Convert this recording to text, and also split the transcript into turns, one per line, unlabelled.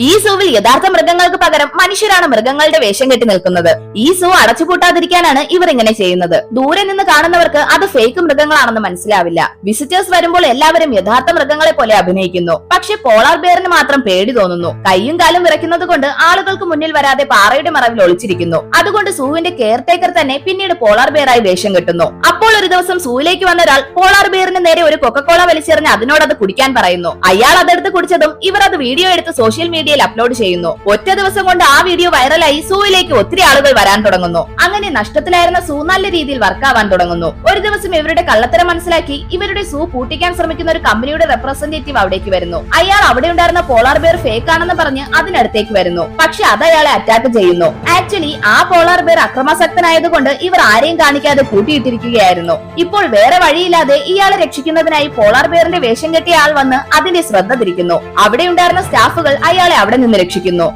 ഈ സൂവിൽ യഥാർത്ഥ മൃഗങ്ങൾക്ക് പകരം മനുഷ്യരാണ് മൃഗങ്ങളുടെ വേഷം കെട്ടി നിൽക്കുന്നത്. ഈ സൂ അടച്ചുപൂട്ടാതിരിക്കാനാണ് ഇവർ ഇങ്ങനെ ചെയ്യുന്നത്. ദൂരെ നിന്ന് കാണുന്നവർക്ക് അത് ഫേക്ക് മൃഗങ്ങളാണെന്ന് മനസ്സിലാവില്ല. വിസിറ്റേഴ്സ് വരുമ്പോൾ എല്ലാവരും യഥാർത്ഥ മൃഗങ്ങളെ പോലെ അഭിനയിക്കുന്നു. പക്ഷെ പോളാർ ബെയറിന് മാത്രം പേടി തോന്നുന്നു. കൈയും കാലും വിറയ്ക്കുന്നത് കൊണ്ട് ആളുകൾക്ക് മുന്നിൽ വരാതെ പാറയുടെ മറവിൽ ഒളിച്ചിരിക്കുന്നു. അതുകൊണ്ട് സൂവിന്റെ കെയർടേക്കർ തന്നെ പിന്നീട് പോളാർ ബെയറായി വേഷം കെട്ടുന്നു. അപ്പോൾ ഒരു ദിവസം സൂവിലേക്ക് വന്ന ഒരാൾ പോളാർ ബെയറിന് നേരെ ഒരു കൊക്കക്കോള വലിച്ചെറിഞ്ഞ് അതിനോട് അത് കുടിക്കാൻ പറയുന്നു. അയാൾ അതെടുത്ത് കുടിച്ചതും ഇവർ അത് വീഡിയോ എടുത്ത് സോഷ്യൽ മീഡിയയിൽ അപ്ലോഡ് ചെയ്യുന്നു. ഒറ്റ ദിവസം കൊണ്ട് ആ വീഡിയോ വൈറലായി സൂവിലേക്ക് ഒത്തിരി ആളുകൾ വരാൻ തുടങ്ങുന്നു. അങ്ങനെ നഷ്ടത്തിലായിരുന്ന സൂ നല്ല രീതിയിൽ വർക്കാവാൻ തുടങ്ങുന്നു. ഒരു ദിവസം ഇവരുടെ കള്ളത്തരം മനസ്സിലാക്കി ഇവരുടെ സൂ പൂട്ടിക്കാൻ ശ്രമിക്കുന്ന ഒരു കമ്പനിയുടെ റെപ്രസെന്റേറ്റീവ് അവിടേക്ക് വരുന്നു. അയാൾ അവിടെ ഉണ്ടായിരുന്ന പോളാർ ബെയർ ഫേക്ക് ആണെന്ന് പറഞ്ഞ് അതിനടുത്തേക്ക് വരുന്നു. പക്ഷെ അത് അയാളെ അറ്റാക്ക് ചെയ്യുന്നു. ആക്ച്വലി ആ പോളാർ ബെയർ അക്രമാസക്തനായതുകൊണ്ട് ഇവർ ആരെയും കാണിക്കാതെ പൂട്ടിയിട്ടിരിക്കുകയായിരുന്നു. ഇപ്പോൾ വേറെ വഴിയില്ലാതെ ഇയാളെ രക്ഷിക്കുന്നതിനായി പോളാർ ബെയറിന്റെ വേഷം കെട്ടിയ ആൾ വന്ന് അതിന്റെ ശ്രദ്ധ തിരിക്കുന്നു. അവിടെ ഉണ്ടായിരുന്ന സ്റ്റാഫുകൾ അയാളെ അവിടെ നിന്ന് രക്ഷിക്കുന്നു.